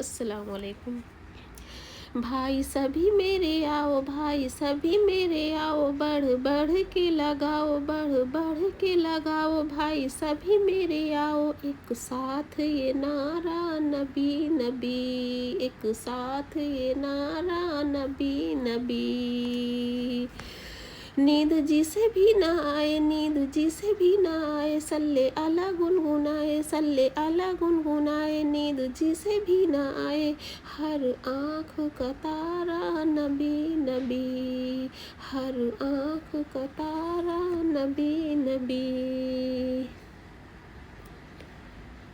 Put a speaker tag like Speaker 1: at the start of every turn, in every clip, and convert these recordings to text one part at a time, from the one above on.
Speaker 1: السلام علیکم۔ بھائی سبھی میرے آؤ، بھائی سبھی میرے آؤ، بڑھ بڑھ کے لگاؤ، بڑھ بڑھ کے لگاؤ، بھائی سبھی میرے آؤ، ایک ساتھ یہ نعرہ نبی نبی، ایک ساتھ یہ نعرہ نبی نبی۔ نیند جسے بھی نہ آئے، نیند جسے بھی نہ آئے، صلی اللہ گنگنائے، صلی اللہ گنگنائے، نیند جسے بھی نہ آئے، ہر آنکھ کا تارا نبی نبی، ہر آنکھ کا تارا نبی نبی۔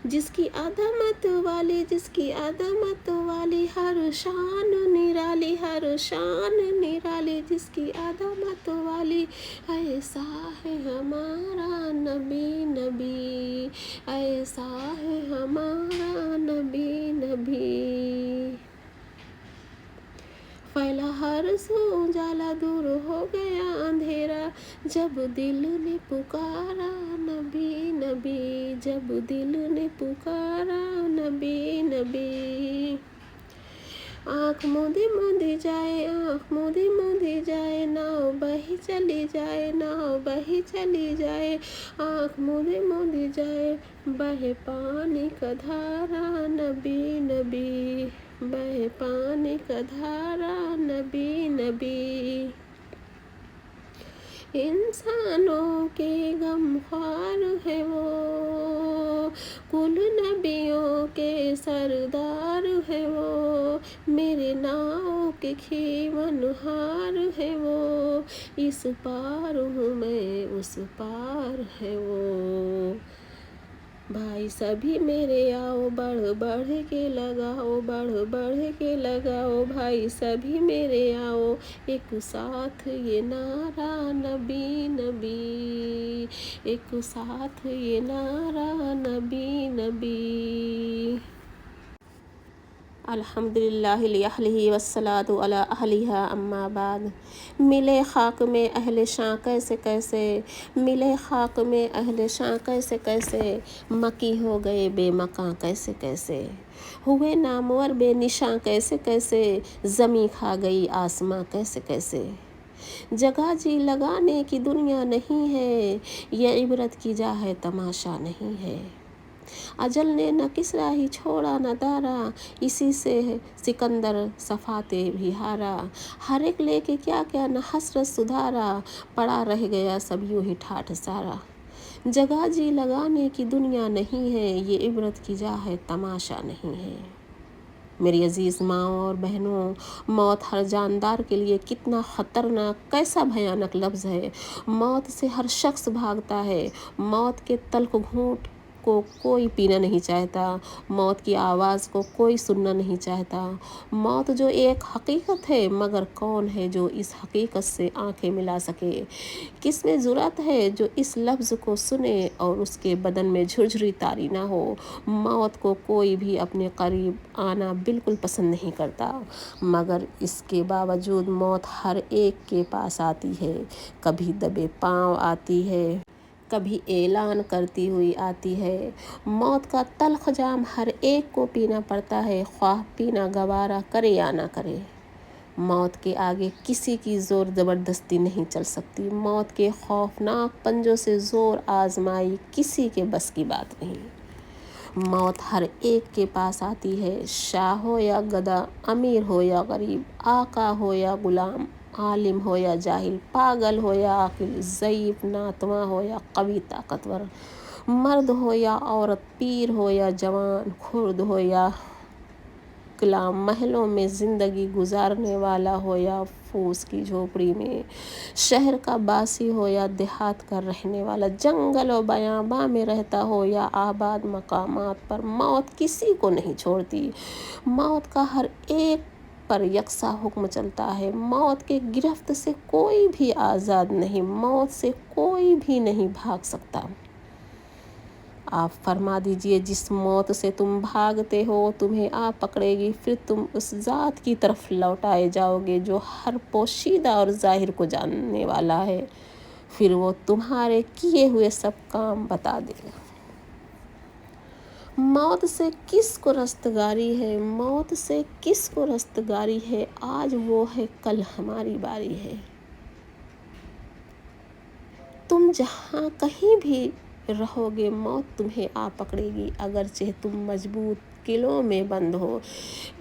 Speaker 1: جس کی عظمت والی، جس کی عظمت والی، ہر شان نرالی، ہر شان نرالی، جس کی عظمت والی، ایسا ہے ہمارا نبی نبی، ایسا ہے ہمارا نبی نبی۔ پھیلا ہر سو اجالا، دور ہو گیا اندھیرا، جب دل نے پکارا نبی نبی، جب دل نے پکارا نبی نبی۔ آنکھ موندی موندی جائے، آنکھ موندی موندی جائے، ناؤ بہی چلی جائے، ناؤ بہی چلی جائے، آنکھ موندی موندی جائے، بہے پانی کا دھارا نبی نبی، بہے پانی کا دھارا نبی نبی۔ انسانوں کے غمخوار ہے وہ، کل نبیوں کے سردار ہے وہ، میرے ناؤ کے خیمہ ہار ہے وہ، اس پار ہوں میں اس پار ہے وہ۔ بھائی سبھی میرے آؤ، بڑھ بڑھ کے لگاؤ، بڑھ بڑھ کے لگاؤ، بھائی سبھی میرے آؤ، ایک ساتھ یہ نعرہ نبی نبی، ایک ساتھ یہ نعرہ نبی نبی۔ الحمدللہ لأہلہ والصلاۃ علی اہلہا اما بعد۔ ملے خاک میں اہل شاں کیسے کیسے، ملے خاک میں اہل شاں کیسے کیسے، مکی ہو گئے بے مکاں کیسے کیسے، ہوئے نامور بے نشاں کیسے کیسے، زمیں کھا گئی آسماں کیسے کیسے۔ جگہ جی لگانے کی دنیا نہیں ہے، یہ عبرت کی جا ہے تماشا نہیں ہے۔ اجل نے نہ کسریٰ ہی چھوڑا نہ دارا، اسی سے سکندر صفاتے بھی ہارا، ہر ایک لے کے کیا کیا نہ حسرت سدھارا، پڑا رہ گیا سب یوں ہی ٹھاٹھ سارا۔ جگہ جی لگانے کی دنیا نہیں ہے، یہ عبرت کی جا ہے تماشا نہیں ہے۔ میری عزیز ماؤں اور بہنوں، موت ہر جاندار کے لیے کتنا خطرناک، کیسا بھیانک لفظ ہے۔ موت سے ہر شخص بھاگتا ہے، موت کے تلخ گھونٹ کو کوئی پینا نہیں چاہتا، موت کی آواز کو کوئی سننا نہیں چاہتا۔ موت جو ایک حقیقت ہے، مگر کون ہے جو اس حقیقت سے آنکھیں ملا سکے؟ کس میں جرأت ہے جو اس لفظ کو سنے اور اس کے بدن میں جھرجھری طاری نہ ہو؟ موت کو کوئی بھی اپنے قریب آنا بالکل پسند نہیں کرتا، مگر اس کے باوجود موت ہر ایک کے پاس آتی ہے، کبھی دبے پاؤں آتی ہے، کبھی اعلان کرتی ہوئی آتی ہے۔ موت کا تلخ جام ہر ایک کو پینا پڑتا ہے، خواہ پینا گوارا کرے یا نہ کرے۔ موت کے آگے کسی کی زور زبردستی نہیں چل سکتی، موت کے خوفناک پنجوں سے زور آزمائی کسی کے بس کی بات نہیں۔ موت ہر ایک کے پاس آتی ہے، شاہ ہو یا گدا، امیر ہو یا غریب، آقا ہو یا غلام، عالم ہو یا جاہل، پاگل ہو یا عاقل، ضعیف ناتواں ہو یا قوی طاقتور، مرد ہو یا عورت، پیر ہو یا جوان، خرد ہو یا غلام، محلوں میں زندگی گزارنے والا ہو یا پھوس کی جھوپڑی میں، شہر کا باسی ہو یا دیہات کا رہنے والا، جنگل و بیاباں میں رہتا ہو یا آباد مقامات پر، موت کسی کو نہیں چھوڑتی۔ موت کا ہر ایک پر یکساں حکم چلتا ہے، موت کے گرفت سے کوئی بھی آزاد نہیں، موت سے کوئی بھی نہیں بھاگ سکتا۔ آپ فرما دیجئے، جس موت سے تم بھاگتے ہو تمہیں آ پکڑے گی، پھر تم اس ذات کی طرف لوٹائے جاؤ گے جو ہر پوشیدہ اور ظاہر کو جاننے والا ہے، پھر وہ تمہارے کیے ہوئے سب کام بتا دے گا۔ मौत से किसको रस्तगारी है, मौत से किसको रस्तगारी है, आज वो है कल हमारी बारी है। तुम जहाँ कहीं भी रहोगे मौत तुम्हें आ पकड़ेगी, अगरचे तुम मजबूत किलों में बंद हो।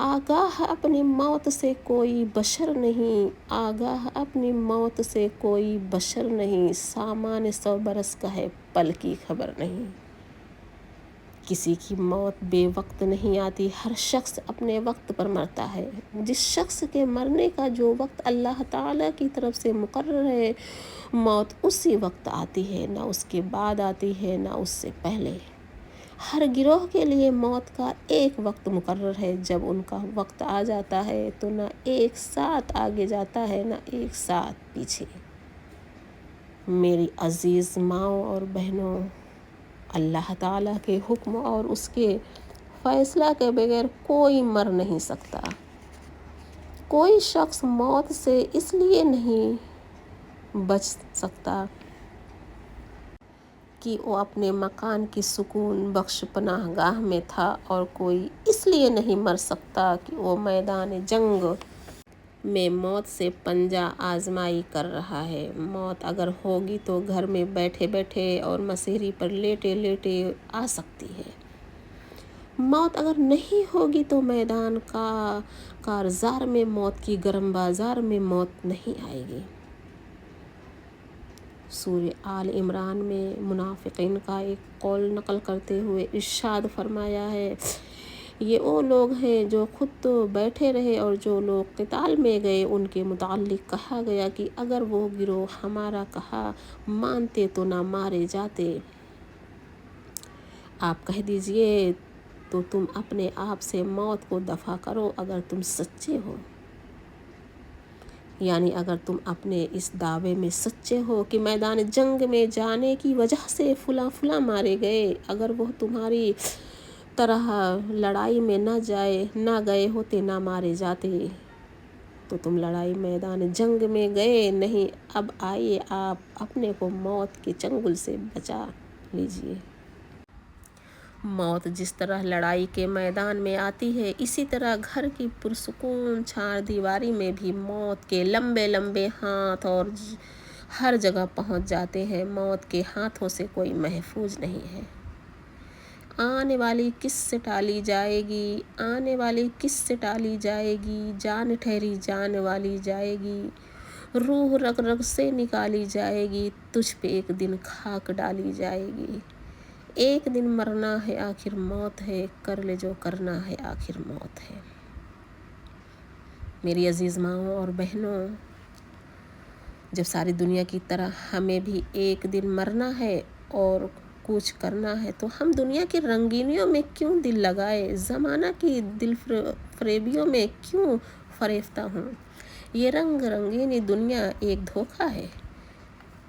Speaker 1: आगाह अपनी मौत से कोई बशर नहीं, आगाह अपनी मौत से कोई बशर नहीं, सामान 100 बरस का है पल की खबर नहीं। किसी की मौत बेवक्त नहीं आती, हर शख्स अपने वक्त पर मरता है। जिस शख्स के मरने का जो वक्त अल्लाह ताला की तरफ से मुकर्रर है, मौत उसी वक्त आती है, ना उसके बाद आती है ना उससे पहले। हर गिरोह के लिए मौत का एक वक्त मुकर्रर है, जब उनका वक्त आ जाता है तो ना एक साथ आगे जाता है ना एक साथ पीछे। मेरी अजीज़ माँओं और बहनों, अल्लाह ताला के हुक्म और उसके फैसला के बगैर कोई मर नहीं सकता। कोई शख्स मौत से इसलिए नहीं बच सकता कि वो अपने मकान की सुकून बख्श पनाहगाह में था, और कोई इसलिए नहीं मर सकता कि वो मैदान जंग में मौत से पंजा आजमाई कर रहा है। मौत अगर होगी तो घर में बैठे बैठे और मसीहरी पर लेटे लेटे आ सकती है। मौत अगर नहीं होगी तो मैदान का कारज़ार में मौत की गरम बाजार में मौत नहीं आएगी। सूरह आल इमरान में मुनाफिकीन का एक कौल नकल करते हुए इरशाद फरमाया है, ये वो लोग हैं जो खुद तो बैठे रहे और जो लोग क़िताल में गए उनके मुताल्लिक़ कहा गया कि अगर वो गिरोह हमारा कहा मानते तो ना मारे जाते। आप कह दीजिए तो तुम अपने आप से मौत को दफ़ा करो अगर तुम सच्चे हो, यानी अगर तुम अपने इस दावे में सच्चे हो कि मैदान जंग में जाने की वजह से फुला फुला मारे गए, अगर वो तुम्हारी तरह लड़ाई में ना गए होते ना मारे जाते, तो तुम लड़ाई मैदान जंग में गए नहीं। अब आइए आप अपने को मौत के चंगुल से बचा लीजिए। मौत जिस तरह लड़ाई के मैदान में आती है, इसी तरह घर की पुरसुकून चार दीवारी में भी मौत के लंबे लंबे हाथ और हर जगह पहुंच जाते हैं। मौत के हाथों से कोई महफूज नहीं है। आने वाली किससे टाली जाएगी, आने वाली किससे टाली जाएगी, जान ठहरी जान वाली जाएगी, रूह रग रग से निकाली जाएगी, तुझ पे एक दिन खाक डाली जाएगी। एक दिन मरना है आखिर मौत है, कर ले जो करना है आखिर मौत है। मेरी अजीज़ माँओं और बहनों, जब सारी दुनिया की तरह हमें भी एक दिन मरना है और कुछ करना है, तो हम दुनिया की रंगीनियों में क्यों दिल लगाए, ज़माना की दिल फरेबियों में क्यों फरेफ्ता हूँ। ये रंग रंगीनी दुनिया एक धोखा है।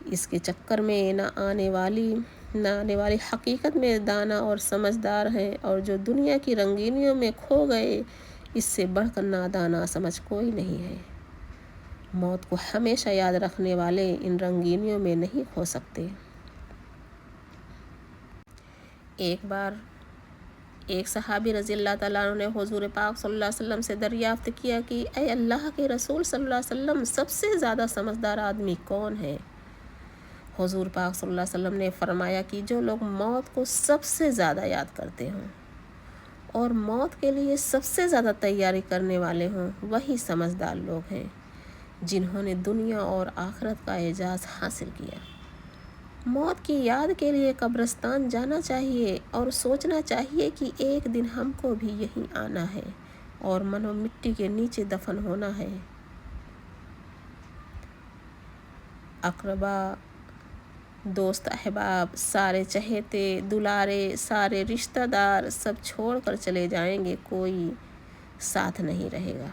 Speaker 1: इसके चक्कर में ना आने वाली हकीकत में दाना और समझदार हैं, और जो दुनिया की रंगीनियों में खो गए, इससे बढ़कर नादाना समझ कोई नहीं है। मौत को हमेशा याद रखने वाले इन रंगीनियों में नहीं खो सकते। एक बार एक सहाबी रज़ी अल्लाह ताला अन्हु ने हुज़ूर पाक सल्लल्लाहु अलैहि वसल्लम से दरियाफ्त किया कि ऐ अल्लाह के रसूल सल्लल्लाहु अलैहि वसल्लम, सबसे ज़्यादा समझदार आदमी कौन है। हुज़ूर पाक सल्लल्लाहु अलैहि वसल्लम ने फरमाया कि जो लोग मौत को सबसे ज़्यादा याद करते हों और मौत के लिए सबसे ज़्यादा तैयारी करने वाले हों, वही समझदार लोग हैं जिन्होंने दुनिया और आखिरत का एजाज़ हासिल किया। मौत की याद के लिए कब्रिस्तान जाना चाहिए और सोचना चाहिए कि एक दिन हमको भी यहीं आना है और मनो मिट्टी के नीचे दफन होना है। अकरबा, दोस्त, अहबाब, सारे चहेते दुलारे, सारे रिश्तेदार सब छोड़कर चले जाएंगे, कोई साथ नहीं रहेगा।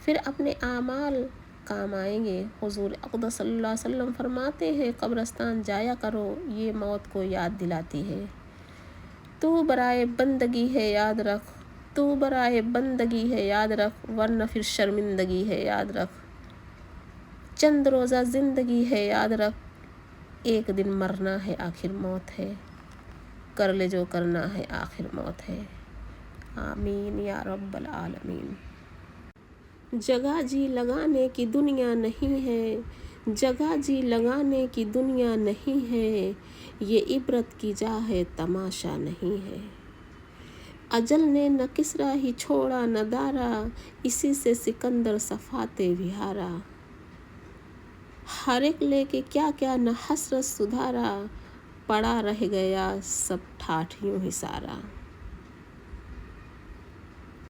Speaker 1: फिर अपने आमाल काम आएंगे। हुज़ूर अक़दस सल्लल्लाहु अलैहि वसल्लम फरमाते हैं, कब्रिस्तान जाया करो, ये मौत को याद दिलाती है। तू बराए बंदगी है याद रख, तू बराए बंदगी है याद रख, वरना फिर शर्मिंदगी है याद रख। चंद रोज़ा ज़िंदगी है याद रख, एक दिन मरना है आखिर मौत है। کر لے جو کرنا ہے، آخر موت ہے۔ آمین یا رب العالمین۔ جگہ جی لگانے کی دنیا نہیں ہے، جگہ جی لگانے کی دنیا نہیں ہے، یہ عبرت کی جا ہے تماشا نہیں ہے۔ اجل نے نہ کسریٰ ہی چھوڑا نہ دارا، اسی سے سکندر صفاتے وہارا۔ ہر ایک لے کے کیا کیا نہ حسرت سدھارا، پڑا رہ گیا سب ٹھاٹھیوں ہی سارا۔